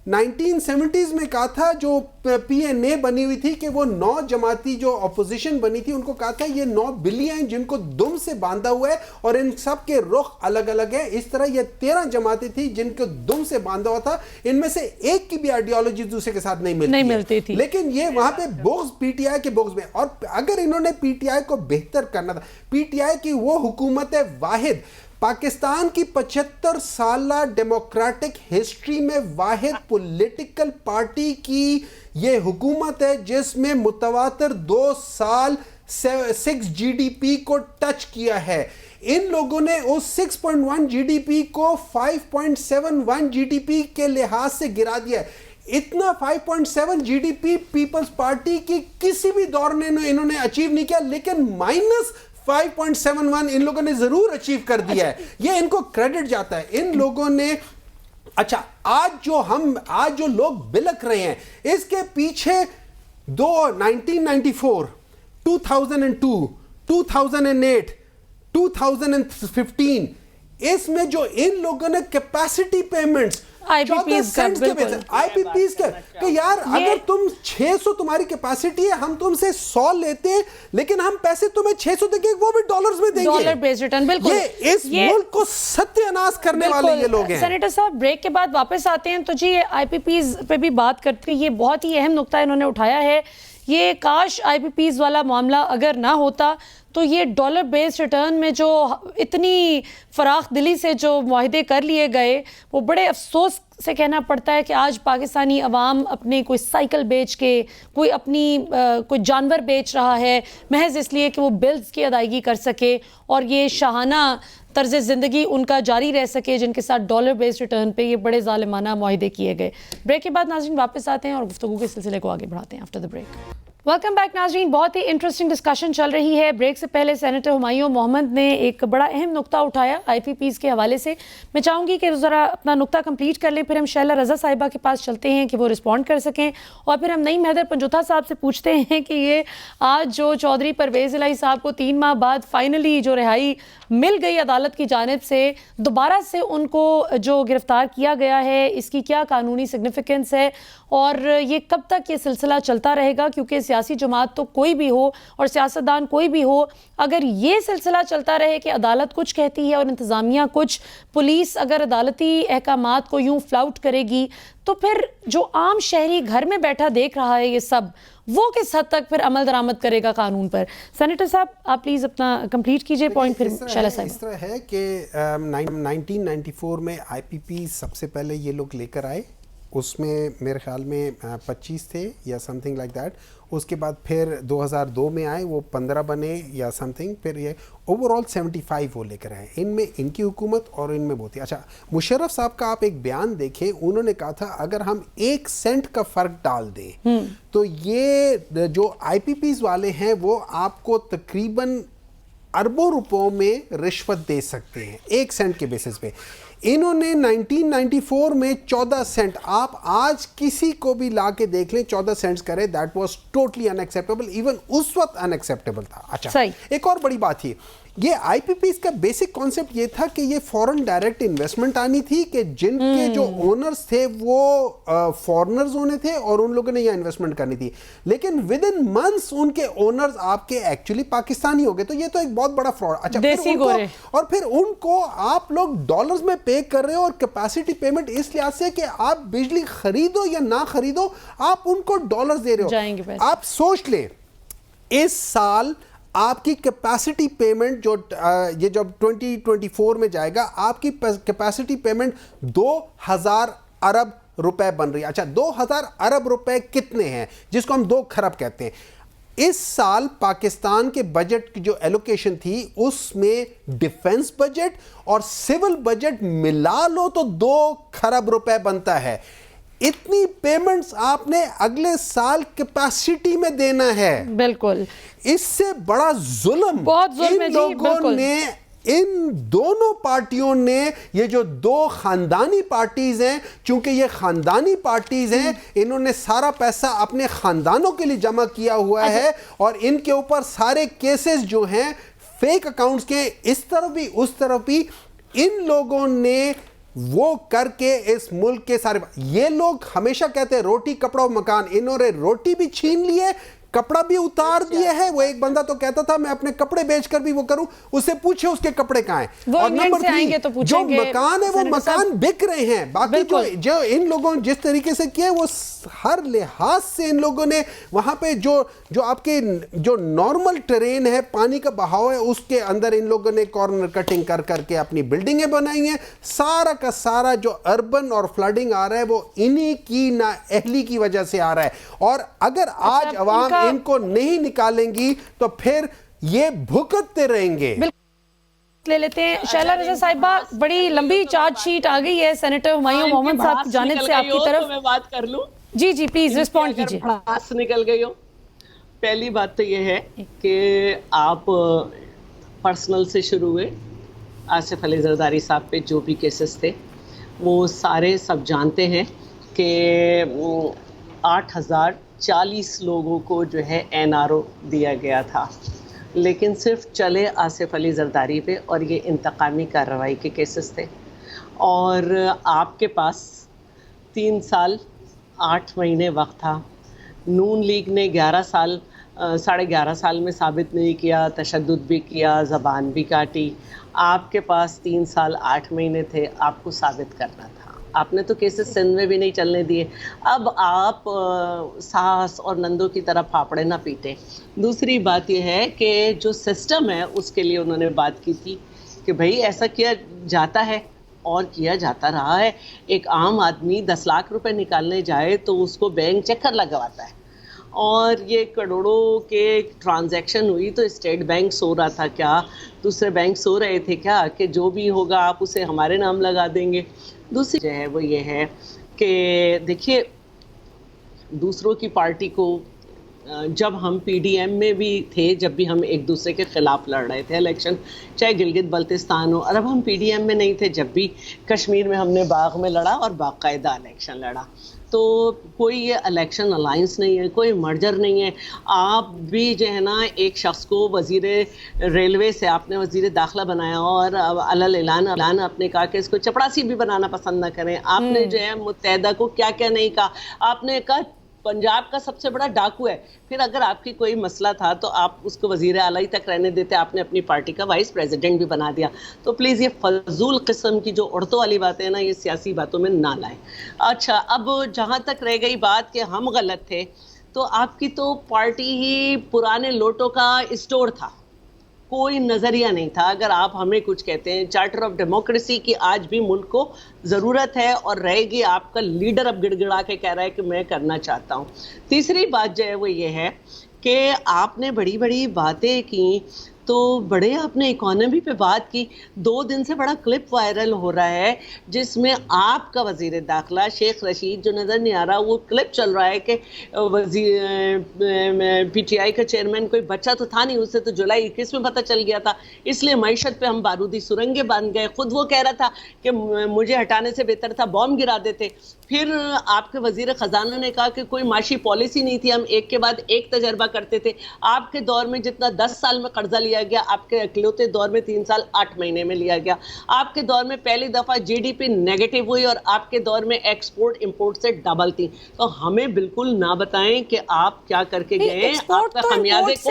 1970s میں کہا تھا, جو پی این اے بنی ہوئی تھی, کہ وہ 9 جماعتی جو اپوزیشن بنی تھی ان کو کہا تھا یہ 9 بلیاں ہیں جن کو دم سے باندھا ہوا ہے اور ان سب کے رخ الگ الگ ہیں. اس طرح یہ 13 جماعتیں تھیں جن کو دم سے باندھا ہوا تھا, ان میں سے ایک کی بھی آئیڈیالوجی دوسرے کے ساتھ نہیں ملتی تھی. لیکن یہ وہاں پہ بغض پی ٹی آئی کے بغض میں, اور اگر انہوں نے پی ٹی آئی کو بہتر کرنا تھا, پی ٹی آئی کی وہ حکومت واحد پاکستان کی 75 سالہ ڈیموکریٹک ہسٹری میں واحد پولیٹیکل پارٹی کی یہ حکومت ہے جس میں متواتر 2 سال 6 جی ڈی پی کو ٹچ کیا ہے. ان لوگوں نے اس 6.1 جی ڈی پی کو 5.71 جی ڈی پی کے لحاظ سے گرا دیا ہے. اتنا 5.7 G D P Peoples Party کی کسی بھی دور نے انہوں نے اچیو نہیں کیا, لیکن -5.71 ان لوگوں نے ضرور اچیو کر دیا ہے. یہ ان کو کریڈٹ جاتا ہے. ان لوگوں نے اچھا آج جو لوگ بلک رہے ہیں اس کے پیچھے 1994 2002 2008 2015 اس میں جو ان لوگوں نے کیپیسٹی پیمنٹس آئی پی پیز کے کہ یار اگر تم 600 تمہاری کیپیسٹی ہے, ہم تم سے 100 لیتے ہیں لیکن ہم پیسے تمہیں 600 دیں گے, وہ بھی ڈالرز میں دیں گے. ڈالر بیس ریٹرن, بالکل. یہ اس ملک کو ستیہ ناش کرنے والے یہ لوگ ہیں. سینیٹر صاحب بریک کے بعد واپس آتے ہیں تو جی آئی پی پیز پہ بھی بات کرتے ہیں. یہ بہت ہی اہم نقطہ انہوں نے اٹھایا ہے. یہ کاش آئی پی پیز والا معاملہ اگر نہ ہوتا تو یہ ڈالر بیس ریٹرن میں جو اتنی فراخ دلی سے جو معاہدے کر لیے گئے, وہ بڑے افسوس سے کہنا پڑتا ہے کہ آج پاکستانی عوام اپنے کوئی سائیکل بیچ کے, کوئی اپنی کوئی جانور بیچ رہا ہے محض اس لیے کہ وہ بلز کی ادائیگی کر سکے اور یہ شاہانہ طرز زندگی ان کا جاری رہ سکے جن کے ساتھ ڈالر بیس ریٹرن پہ یہ بڑے ظالمانہ معاہدے کیے گئے. بریک کے بعد ناظرین واپس آتے ہیں اور گفتگو کے سلسلے کو آگے بڑھاتے ہیں after the break. Welcome back ناظرین. بہت ہی انٹرسٹنگ ڈسکشن چل رہی ہے. بریک سے پہلے سینیٹر ہمایوں محمد نے ایک بڑا اہم نقطہ اٹھایا آئی پی پیز کے حوالے سے. میں چاہوں گی کہ ذرا اپنا نقطہ کمپلیٹ کر لیں, پھر ہم شیلا رضا صاحبہ کے پاس چلتے ہیں کہ وہ رسپونڈ کر سکیں, اور پھر ہم نعیم حیدر پنجوتھا صاحب سے پوچھتے ہیں کہ یہ آج جو چودھری پرویز الہی صاحب کو 3 ماہ بعد فائنلی جو رہائی مل گئی عدالت کی جانب سے, دوبارہ سے ان کو جو گرفتار کیا گیا ہے, اس کی کیا قانونی سگنیفیکنس ہے اور یہ کب تک یہ سلسلہ چلتا رہے گا؟ کیونکہ سیاسی جماعت تو کوئی بھی ہو اور سیاستدان کوئی بھی ہو, اگر یہ سلسلہ چلتا رہے کہ عدالت کچھ کہتی ہے اور انتظامیہ کچھ, پولیس اگر عدالتی احکامات کو یوں فلاؤٹ کرے گی, تو پھر جو عام شہری گھر میں بیٹھا دیکھ رہا ہے یہ سب, وہ کس حد تک پھر عمل درآمد کرے گا قانون پر؟ سینیٹر صاحب آپ پلیز اپنا کمپلیٹ کیجئے پوائنٹ, پھر شیلا صاحب. اس طرح ہے کہ 1994 میں آئی پی پی سب سے پہلے یہ لوگ لے کر آئے, اس میں میرے خیال میں 25 تھے یا سم تھنگ لائک دیٹ. اس کے بعد پھر 2002 میں آئے, وہ 15 بنے یا سم تھنگ, پھر یہ اوور آل 75 وہ لے کر آئے. ان میں ان کی حکومت اور ان میں وہ تھی. اچھا مشرف صاحب کا آپ ایک بیان دیکھیں, انہوں نے کہا تھا اگر ہم 1 سینٹ کا فرق ڈال دیں تو یہ جو آئی پی پیز والے ہیں وہ آپ کو تقریباً اربوں روپوں میں رشوت دے سکتے ہیں 1 سینٹ کے بیسس پہ. انہوں نے 1994 میں 14 سینٹ, آپ آج کسی کو بھی لا کے دیکھ لیں 14 سینٹس کرے, that was totally unacceptable, even اس وقت ان ایکسیپٹیبل تھا. اچھا ایک اور بڑی بات تھی, یہ آئی پی پیز کا بیسک کانسیپٹ یہ تھا کہ یہ فورن ڈائریکٹ انویسٹمنٹ آنی تھی, کہ جن کے جو اونرز تھے وہ فورنرز ہونے تھے اور ان لوگوں نے یہ انویسٹمنٹ کرنی تھی, لیکن ود ان منتھس ان کے اونرز آپ کے ایکچولی پاکستانی ہو گئے, تو یہ تو ایک بہت بڑا فراڈ. اچھا اور پھر ان کو آپ لوگ ڈالرز میں پے کر رہے ہو, اور کیپیسٹی پیمنٹ اس لحاظ سے کہ آپ بجلی خریدو یا نہ خریدو آپ ان کو ڈالرز دے رہے ہو. آپ سوچ لیں اس سال آپ کی کیپیسٹی پیمنٹ جو یہ جب 2024 میں جائے گا, آپ کی کیپیسٹی پیمنٹ 2000 ارب روپے بن رہی ہے. اچھا 2000 ارب روپے کتنے ہیں, جس کو ہم 2 کھرب کہتے ہیں. اس سال پاکستان کے بجٹ کی جو ایلوکیشن تھی اس میں ڈیفنس بجٹ اور سول بجٹ ملا لو تو 2 کھرب روپے بنتا ہے. اتنی پیمنٹس آپ نے اگلے سال کیپیسٹی میں دینا ہے. بالکل, اس سے بڑا ظلم ان لوگوں نے, ان دونوں پارٹیوں نے, یہ جو 2 خاندانی پارٹیز ہیں, چونکہ یہ خاندانی پارٹیز ہیں, انہوں نے سارا پیسہ اپنے خاندانوں کے لیے جمع کیا ہوا ہے, اور ان کے اوپر سارے کیسز جو ہیں فیک اکاؤنٹس کے اس طرف بھی اس طرف بھی, ان لوگوں نے وہ کر کے اس ملک کے سارے, یہ لوگ ہمیشہ کہتے ہیں روٹی کپڑا و مکان, انہوں نے روٹی بھی چھین لیے, کپڑا بھی اتار دیا ہے. وہ ایک بندہ تو کہتا تھا میں اپنے کپڑے بیچ کر بھی وہ کروں, اس سے پوچھے اس کے کپڑے کہاں ہیں. اور نمبر 3 جو مکان ہے وہ مکان بک رہے ہیں. باقی جو ان لوگوں جس طریقے سے کیا وہ ہر لحاظ سے ان لوگوں نے وہاں پہ جو آپ کے جو نارمل ٹرین ہے, پانی کا بہاؤ ہے, اس کے اندر ان لوگوں نے کارنر کٹنگ کر کے اپنی بلڈنگیں بنائی ہیں. سارا کا سارا جو اربن اور فلڈنگ آ رہا ہے وہ انہی کی نااہلی کی وجہ سے آ رہا ہے. اور اگر آج عوام ان کو نہیں نکالیں گی تو پھر یہ بھگتتے رہیں گے. لے لیتے ہیں. شیلا رضا صاحبہ, بڑی لمبی چارج شیٹ آ گئی ہے سینیٹر ہمایوں محمد صاحب کی جانب سے آپ کی طرف. میں بات کر لوں. جی جی پلیز رسپونڈ کیجیے. بھڑاس نکل گئی ہو. پہلی بات تو یہ ہے کہ آپ پرسنل سے شروع ہوئے. آصف علی زرداری صاحب پہ جو بھی کیسز تھے وہ سارے سب جانتے ہیں کہ 8,040 لوگوں کو جو ہے NRO دیا گیا تھا, لیکن صرف چلے آصف علی زرداری پہ, اور یہ انتقامی کارروائی کے کیسز تھے. اور آپ کے پاس 3 سال 8 مہینے وقت تھا. نون لیگ نے 11.5 سال میں ثابت نہیں کیا, تشدد بھی کیا, زبان بھی کاٹی. آپ کے پاس 3 سال 8 مہینے تھے, آپ کو ثابت کرنا تھا. آپ نے تو کیسز سندھ میں بھی نہیں چلنے دیے. اب آپ ساس اور نندوں کی طرح پھاپڑے نہ پیٹیں. دوسری بات یہ ہے کہ جو سسٹم ہے اس کے لیے انہوں نے بات کی تھی کہ بھائی ایسا کیا جاتا ہے اور کیا جاتا رہا ہے. ایک عام آدمی 10 لاکھ روپے نکالنے جائے تو اس کو بینک چکر لگواتا ہے, اور یہ کروڑوں کے ٹرانزیکشن ہوئی تو اسٹیٹ بینک سو رہا تھا کیا, دوسرے بینک سو رہے تھے کیا کہ جو بھی ہوگا آپ اسے ہمارے نام لگا دیں گے. دوسری جو ہے وہ یہ ہے کہ دیکھیے دوسروں کی پارٹی کو, جب ہم PDM میں بھی تھے, جب بھی ہم ایک دوسرے کے خلاف لڑ رہے تھے الیکشن, چاہے گلگت بلتستان ہو, اور اب ہم PDM میں نہیں تھے جب بھی کشمیر میں ہم نے باغ میں لڑا اور باقاعدہ الیکشن لڑا. تو کوئی یہ الیکشن الائنس نہیں ہے, کوئی مرجر نہیں ہے. آپ بھی جو ہے نا ایک شخص کو وزیر ریلوے سے آپ نے وزیر داخلہ بنایا, اور علل اعلان آپ نے کہا کہ اس کو چپڑاسی بھی بنانا پسند نہ کریں. آپ نے جو ہے متحدہ کو کیا کیا نہیں کہا. آپ نے کہا پنجاب کا سب سے بڑا ڈاکو ہے. پھر اگر آپ کی کوئی مسئلہ تھا تو آپ اس کو وزیر اعلیٰ تک رہنے دیتے, آپ نے اپنی پارٹی کا وائس پریزیڈنٹ بھی بنا دیا. تو پلیز یہ فضول قسم کی جو عورتوں والی باتیں ہیں نا, یہ سیاسی باتوں میں نہ لائیں. اچھا, اب جہاں تک رہ گئی بات کہ ہم غلط تھے, تو آپ کی تو پارٹی ہی پرانے لوٹوں کا اسٹور تھا, کوئی نظریہ نہیں تھا. اگر آپ ہمیں کچھ کہتے ہیں, چارٹر آف ڈیموکریسی کی آج بھی ملک کو ضرورت ہے اور رہے گی. آپ کا لیڈر اب گڑ گڑا کے کہہ رہا ہے کہ میں کرنا چاہتا ہوں. تیسری بات جو ہے وہ یہ ہے کہ آپ نے بڑی بڑی باتیں کی, تو بڑے آپ نے اکانومی پہ بات کی. 2 دن سے بڑا کلپ وائرل ہو رہا ہے جس میں آپ کا وزیر داخلہ شیخ رشید جو نظر نہیں آ رہا, وہ کلپ چل رہا ہے کہ PTI کا چیئرمین کوئی بچہ تو تھا نہیں, اسے تو جولائی 21 میں پتہ چل گیا تھا, اس لیے معیشت پہ ہم بارودی سرنگیں باندھ گئے. خود وہ کہہ رہا تھا کہ مجھے ہٹانے سے بہتر تھا بام گرا دیتے. پھر آپ کے وزیر خزانہ نے کہا کہ کوئی معاشی پالیسی نہیں تھی, ہم ایک کے بعد ایک تجربہ کرتے تھے. آپ کے دور میں جتنا 10 سال میں قرضہ لیا گیا, آپ کے اکلوتے دور میں 3 سال 8 مہینے میں لیا گیا. آپ کے دور میں پہلی دفعہ GDP نیگیٹو ہوئی, اور آپ کے دور میں ایکسپورٹ امپورٹ سے ڈبل تھی. تو ہمیں بالکل نہ بتائیں کہ آپ کیا کر کے گئے. آپ کا خمیازے کو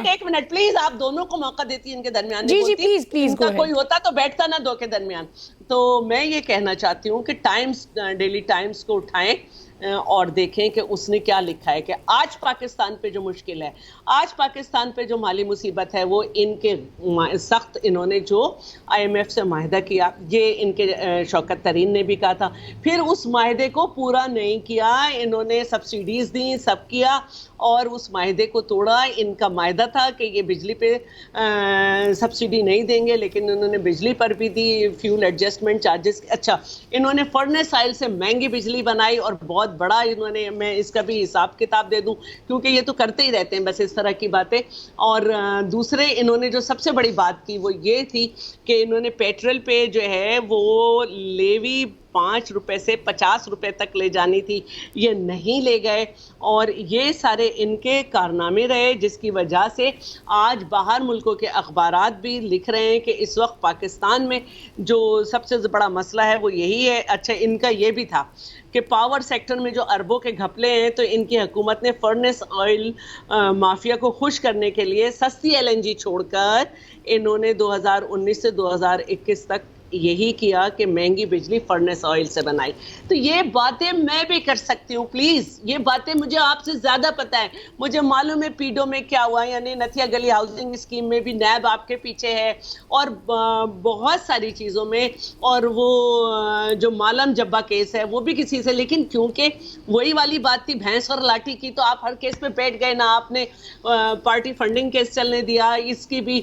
ایک منٹ پلیز, آپ دونوں کو موقع دیتی ان کے درمیان. جی پلیز کوئی ہوتا تو بیٹھتا نہ دو کے درمیان. تو میں یہ کہنا چاہتی ہوں کہ ڈیلی ٹائمز کو اٹھائیں اور دیکھیں کہ اس نے کیا لکھا ہے کہ آج پاکستان پہ جو مشکل ہے, آج پاکستان پہ جو مالی مصیبت ہے, وہ ان کے سخت انہوں نے جو IMF سے معاہدہ کیا, یہ ان کے شوکت ترین نے بھی کہا تھا, پھر اس معاہدے کو پورا نہیں کیا. انہوں نے سبسیڈیز دیں, سب کیا, اور اس معاہدے کو توڑا. ان کا معاہدہ تھا کہ یہ بجلی پہ سبسڈی نہیں دیں گے, لیکن انہوں نے بجلی پر بھی دی, فیول ایڈجسٹمنٹ چارجز. اچھا, انہوں نے فرنس آئل سے مہنگی بجلی بنائی, اور بہت بڑا انہوں نے, میں اس کا بھی حساب کتاب دے دوں کیونکہ یہ تو کرتے ہی رہتے ہیں بس اس طرح کی باتیں. اور دوسرے انہوں نے جو سب سے بڑی بات کی وہ یہ تھی کہ انہوں نے پیٹرول پہ جو ہے وہ لیوی 5 روپے سے 50 روپے تک لے جانی تھی, یہ نہیں لے گئے. اور یہ سارے ان کے کارنامے رہے, جس کی وجہ سے آج باہر ملکوں کے اخبارات بھی لکھ رہے ہیں کہ اس وقت پاکستان میں جو سب سے بڑا مسئلہ ہے وہ یہی ہے. اچھا, ان کا یہ بھی تھا کہ پاور سیکٹر میں جو اربوں کے گھپلے ہیں, تو ان کی حکومت نے فرنس آئل مافیا کو خوش کرنے کے لیے سستی LNG چھوڑ کر انہوں نے 2019 سے 2021 تک یہی کیا کہ مہنگی بجلی فرنس آئل سے بنائی. تو یہ باتیں میں بھی کر سکتی ہوں, پلیز یہ باتیں مجھے آپ سے زیادہ پتہ ہے. مجھے معلوم ہے پیڈو میں کیا ہوا, یعنی نتھیا گلی ہاؤسنگ اسکیم میں بھی نیب آپ کے پیچھے ہے, اور بہت ساری چیزوں میں, اور وہ جو مالم جبا کیس ہے وہ بھی کسی سے, لیکن کیونکہ وہی والی بات تھی بھینس اور لاٹھی کی, تو آپ ہر کیس پہ بیٹھ گئے. نہ آپ نے پارٹی فنڈنگ کیس چلنے دیا, اس کی بھی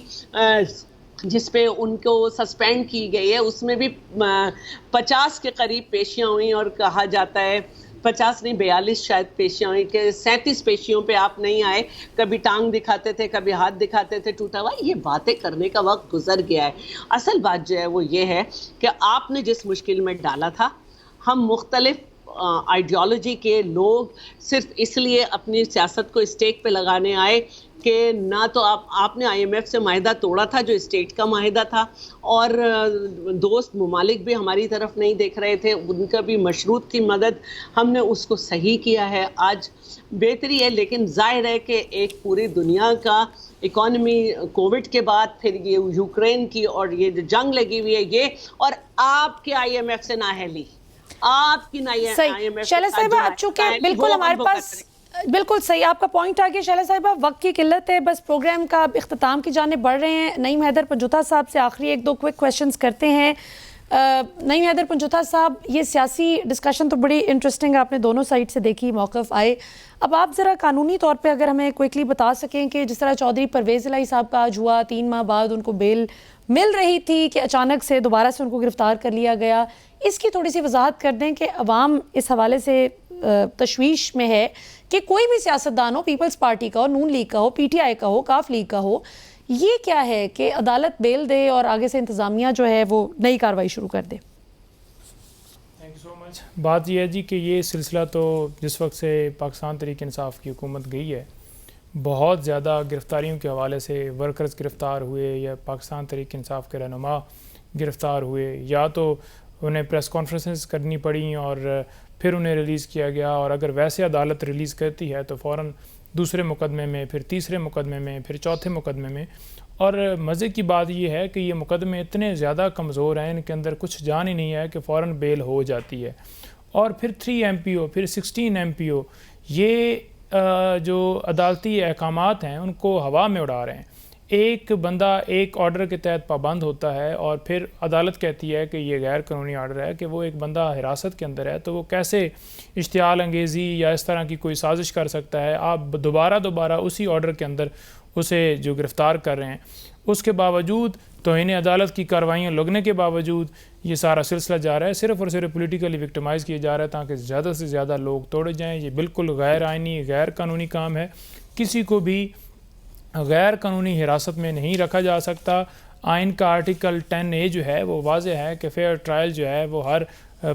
جس پہ ان کو سسپینڈ کی گئی ہے، اس میں بھی 50 کے قریب پیشیاں ہوئیں، اور کہا جاتا ہے 50 نہیں 42 شاید پیشیاں ہوئیں کہ 37 پیشیوں پہ آپ نہیں آئے، کبھی ٹانگ دکھاتے تھے، کبھی ہاتھ دکھاتے تھے ٹوٹا ہوا. یہ باتیں کرنے کا وقت گزر گیا ہے. اصل بات جو ہے وہ یہ ہے کہ آپ نے جس مشکل میں ڈالا تھا، ہم مختلف آئیڈیالوجی کے لوگ صرف اس لیے اپنی سیاست کو اسٹیک پہ لگانے آئے کہ نہ تو آپ نے IMF سے معاہدہ توڑا تھا جو اسٹیٹ کا معاہدہ تھا، اور دوست ممالک بھی ہماری طرف نہیں دیکھ رہے تھے، ان کا بھی مشروط تھی مدد، ہم نے اس کو صحیح کیا ہے، آج بہتری ہے. لیکن ظاہر ہے کہ ایک پوری دنیا کا اکانومی کووڈ کے بعد، پھر یہ یوکرین کی اور یہ جو جنگ لگی ہوئی ہے، یہ اور آپ کے IMF سے نااہلی، آپ کی IMF شیلا صاحبہ اب چونکہ بالکل ہمارے پاس بالکل صحیح آپ کا پوائنٹ آ گیا شیلا صاحبہ، وقت کی قلت ہے، بس پروگرام کا اب اختتام کی جانب بڑھ رہے ہیں. نعیم حیدر پنجوتا صاحب سے آخری 1-2 کوئک کویشچنز کرتے ہیں. نعیم حیدر پنجوتا صاحب، یہ سیاسی ڈسکشن تو بڑی انٹرسٹنگ آپ نے دونوں سائڈ سے دیکھی، موقف آئے. اب آپ ذرا قانونی طور پہ اگر ہمیں کوئکلی بتا سکیں کہ جس طرح چودھری پرویز الہی صاحب کا آج ہوا، 3 ماہ بعد ان کو بیل مل رہی تھی کہ اچانک سے دوبارہ سے ان کو گرفتار کر لیا گیا، اس کی تھوڑی سی وضاحت کر دیں کہ عوام اس حوالے سے تشویش میں ہے کہ کوئی بھی سیاستدان ہو، پیپلز پارٹی کا ہو، نون لیگ کا ہو، PTI کا ہو، کاف لیگ کا ہو، یہ کیا ہے کہ عدالت بیل دے اور آگے سے انتظامیہ جو ہے وہ نئی کارروائی شروع کر دے. تھینک یو سو مچ. بات یہ ہے جی کہ یہ سلسلہ تو جس وقت سے پاکستان تحریک انصاف کی حکومت گئی ہے، بہت زیادہ گرفتاریوں کے حوالے سے ورکرز گرفتار ہوئے، یا پاکستان تحریک انصاف کے رہنما گرفتار ہوئے، یا تو انہیں پریس کانفرنسز کرنی پڑیں اور پھر انہیں ریلیز کیا گیا، اور اگر ویسے عدالت ریلیز کرتی ہے تو فوراً دوسرے مقدمے میں، پھر تیسرے مقدمے میں، پھر چوتھے مقدمے میں. اور مزے کی بات یہ ہے کہ یہ مقدمے اتنے زیادہ کمزور ہیں، ان کے اندر کچھ جان ہی نہیں ہے کہ فوراً بیل ہو جاتی ہے. اور پھر 3 MPO، پھر 16 MPO، یہ جو عدالتی احکامات ہیں ان کو ہوا میں اڑا رہے ہیں. ایک بندہ ایک آرڈر کے تحت پابند ہوتا ہے، اور پھر عدالت کہتی ہے کہ یہ غیر قانونی آرڈر ہے، کہ وہ ایک بندہ حراست کے اندر ہے تو وہ کیسے اشتعال انگیزی یا اس طرح کی کوئی سازش کر سکتا ہے. آپ دوبارہ اسی آرڈر کے اندر اسے جو گرفتار کر رہے ہیں، اس کے باوجود توہین عدالت کی کارروائیاں لگنے کے باوجود یہ سارا سلسلہ جا رہا ہے، صرف اور صرف پولیٹیکلی وکٹمائز کیا جا رہا ہے تاکہ زیادہ سے زیادہ لوگ توڑے جائیں. یہ بالکل غیر آئینی، غیر قانونی کام ہے. کسی کو بھی غیر قانونی حراست میں نہیں رکھا جا سکتا. آئین کا آرٹیکل 10A جو ہے وہ واضح ہے کہ فیئر ٹرائل جو ہے وہ ہر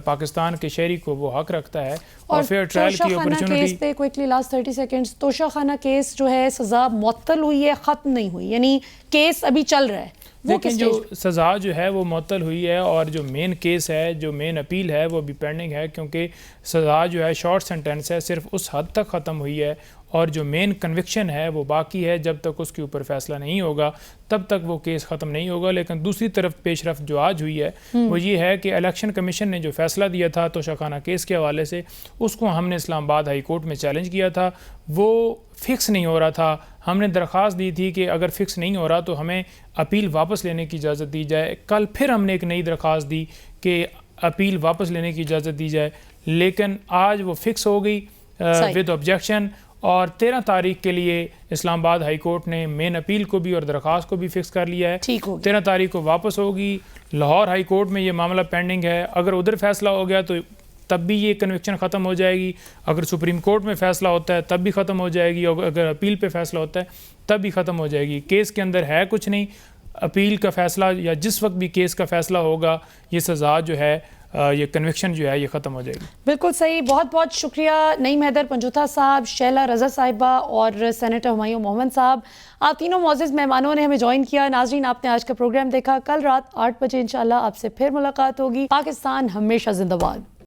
پاکستان کے شہری کو وہ حق رکھتا ہے، اور فیئر ٹرائل کی اپرچونٹی. کیس پہ کوئکلی لاسٹ 30 سیکنڈز، توشہ خانہ کیس جو ہے سزا معطل ہوئی ہے، ختم نہیں ہوئی، یعنی کیس ابھی چل رہا ہے. لیکن جو سزا جو ہے وہ معطل ہوئی ہے، اور جو مین کیس ہے، جو مین اپیل ہے وہ بھی پینڈنگ ہے، کیونکہ سزا جو ہے شارٹ سینٹینس ہے، صرف اس حد تک ختم ہوئی ہے، اور جو مین کنوکشن ہے وہ باقی ہے. جب تک اس کے اوپر فیصلہ نہیں ہوگا تب تک وہ کیس ختم نہیں ہوگا. لیکن دوسری طرف پیش رفت جو آج ہوئی ہے وہ یہ ہے کہ الیکشن کمیشن نے جو فیصلہ دیا تھا توشہ خانہ کیس کے حوالے سے، اس کو ہم نے اسلام آباد ہائی کورٹ میں چیلنج کیا تھا. وہ فکس نہیں ہو رہا تھا. ہم نے درخواست دی تھی کہ اگر فکس نہیں ہو رہا تو ہمیں اپیل واپس لینے کی اجازت دی جائے. کل پھر ہم نے ایک نئی درخواست دی کہ اپیل واپس لینے کی اجازت دی جائے، لیکن آج وہ فکس ہو گئی ود آبجیکشن. اور 13 تاریخ کے لیے اسلام آباد ہائی کورٹ نے مین اپیل کو بھی اور درخواست کو بھی فکس کر لیا ہے. 13 تاریخ کو واپس ہوگی. لاہور ہائی کورٹ میں یہ معاملہ پینڈنگ ہے. اگر ادھر فیصلہ ہو گیا تو تب بھی یہ کنوکشن ختم ہو جائے گی. اگر سپریم کورٹ میں فیصلہ ہوتا ہے تب بھی ختم ہو جائے گی. اگر اپیل پہ فیصلہ ہوتا ہے تب بھی ختم ہو جائے گی. کیس کے اندر ہے کچھ نہیں. اپیل کا فیصلہ یا جس وقت بھی کیس کا فیصلہ ہوگا یہ سزا جو ہے، یہ کنوکشن جو ہے یہ ختم ہو جائے گی. بالکل صحیح. بہت بہت شکریہ نعیم حیدر پنجوتا صاحب، شیلا رضا صاحبہ اور سینیٹر ہمایوں محمد صاحب. آپ تینوں معزز مہمانوں نے ہمیں جوائن کیا. ناظرین، آپ نے آج کا پروگرام دیکھا. کل رات 8 بجے انشاءاللہ آپ سے پھر ملاقات ہوگی. پاکستان ہمیشہ زندہ باد.